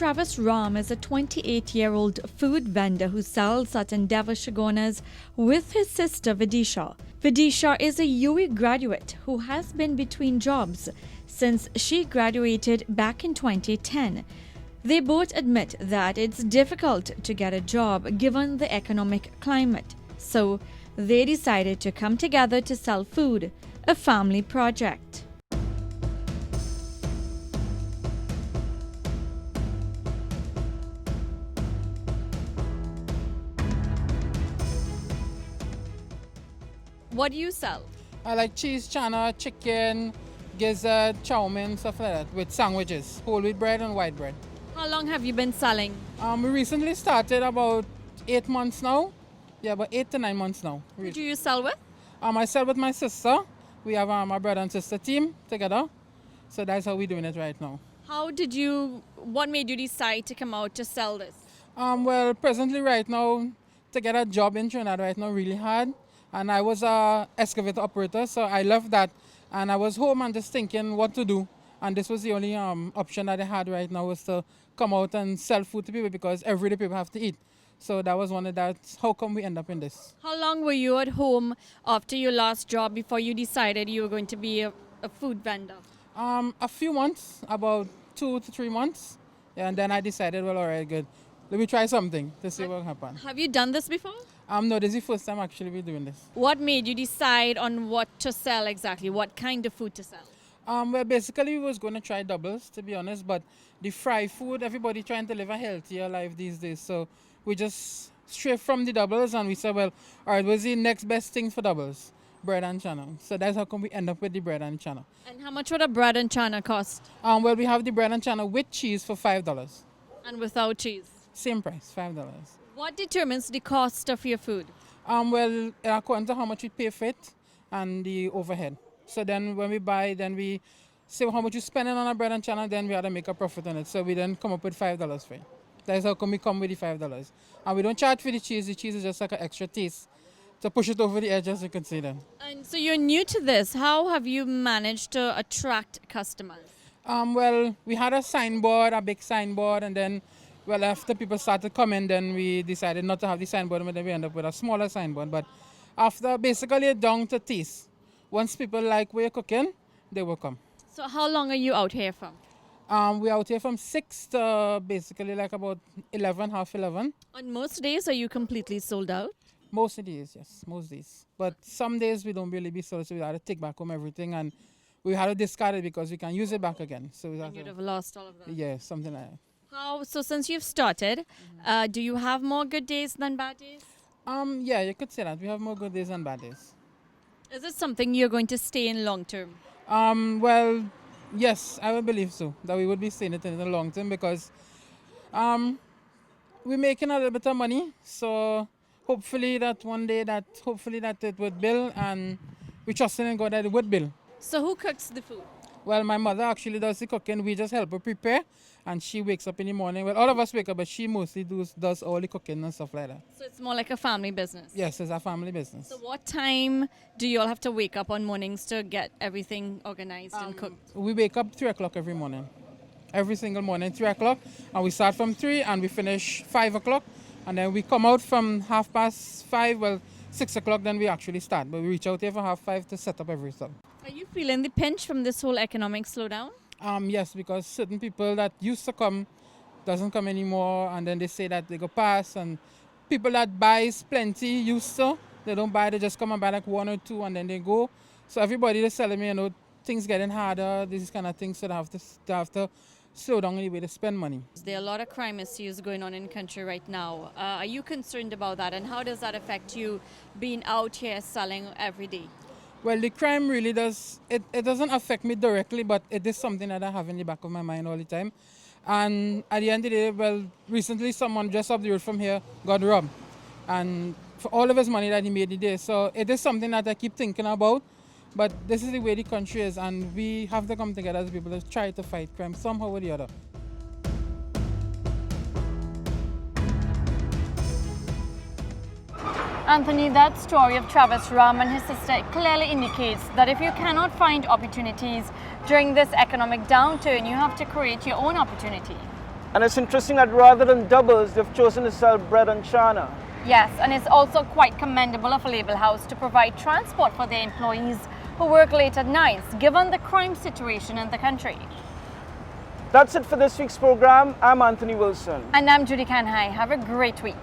Travis Ram is a 28-year-old food vendor who sells at Endeavour Shagonas with his sister Vidisha. Vidisha is a UWI graduate who has been between jobs since she graduated back in 2010. They both admit that it's difficult to get a job given the economic climate. So they decided to come together to sell food, a family project. What do you sell? I like cheese, chana, chicken, gizzard, chow mein, stuff like that, with sandwiches, whole wheat bread and white bread. How long have you been selling? We recently started about 8 months now. Yeah, about 8 to 9 months now. Who do you sell with? I sell with my sister. We have my brother and sister team together. So that's how we're doing it right now. What made you decide to come out to sell this? Well, presently right now, to get a job in Trinidad right now really hard. And I was a excavator operator, so I left that. And I was home and just thinking what to do. And this was the only option that I had right now, was to come out and sell food to people, because every day people have to eat. So that was one of that. How come we end up in this? How long were you at home after your last job before you decided you were going to be a food vendor? A few months, about 2 to 3 months. Yeah, and then I decided, well, all right, good. Let me try something to see what happens. Have you done this before? No, this is the first time actually we're doing this. What made you decide on what to sell exactly? What kind of food to sell? Well, basically we was going to try doubles, to be honest, but the fried food, everybody trying to live a healthier life these days. So we just straight from the doubles, and we said, well, all right, what's the next best thing for doubles? Bread and chana. So that's how come we end up with the bread and chana. And how much would a bread and chana cost? Well, we have the bread and chana with cheese for $5. And without cheese? Same price, $5. What determines the cost of your food? Well, according to how much we pay for it and the overhead. So then when we buy, then we say how much you spending on a bread and chana, then we have to make a profit on it. So we then come up with $5 for it. That's how come we come with the $5. And we don't charge for the cheese. The cheese is just like an extra taste to push it over the edge, as you can see then. And so you're new to this. How have you managed to attract customers? Well, we had a signboard, a big signboard, and then, well, after people started coming, then we decided not to have the signboard, but then we ended up with a smaller signboard. But after basically down to taste, once people like what you're cooking, they will come. So how long are you out here from? We're out here from 6 to basically like about 11, half 11. On most days, are you completely sold out? Most days, yes, most days. But some days we don't really be sold, so we had to take back home everything, and we had to discard it because we can use it back again. So And you'd have lost all of that. yeah, something like that. So since you've started, do you have more good days than bad days? Yeah, you could say that. We have more good days than bad days. Is it something you're going to stay in long term? Well, yes, I would believe so, that we would be staying it in the long term, because we're making a little bit of money. So hopefully that one day that it would build, and we trusting in God that it would build. So who cooks the food? Well, my mother actually does the cooking. We just help her prepare, and she wakes up in the morning. Well, all of us wake up, but she mostly does all the cooking and stuff like that. So it's more like a family business? Yes, it's a family business. So what time do you all have to wake up on mornings to get everything organized and cooked? We wake up 3 o'clock every morning. Every single morning, 3 o'clock. And we start from 3 and we finish 5 o'clock. And then we come out from 5:30, 6 o'clock, then we actually start. But we reach out here for 5:30 to set up everything. Are you feeling the pinch from this whole economic slowdown? Yes, because certain people that used to come doesn't come anymore, and then they say that they go pass, and people that buys plenty used to, they don't buy, they just come and buy like 1 or 2 and then they go. So everybody is telling me, things getting harder, this kind of things, so they have to slow down in the way they spend money. There are a lot of crime issues going on in the country right now. Are you concerned about that, and how does that affect you being out here selling every day? Well, the crime really does, it doesn't affect me directly, but it is something that I have in the back of my mind all the time. And at the end of the day, well, recently someone just up the road from here got robbed, and for all of his money that he made the day. So it is something that I keep thinking about, but this is the way the country is, and we have to come together as people to try to fight crime somehow or the other. Anthony, that story of Travis Ram and his sister clearly indicates that if you cannot find opportunities during this economic downturn, you have to create your own opportunity. And it's interesting that rather than doubles, they've chosen to sell bread and chana. Yes, and it's also quite commendable of Label House to provide transport for their employees who work late at nights, given the crime situation in the country. That's it for this week's program. I'm Anthony Wilson. And I'm Judy Kanhai. Have a great week.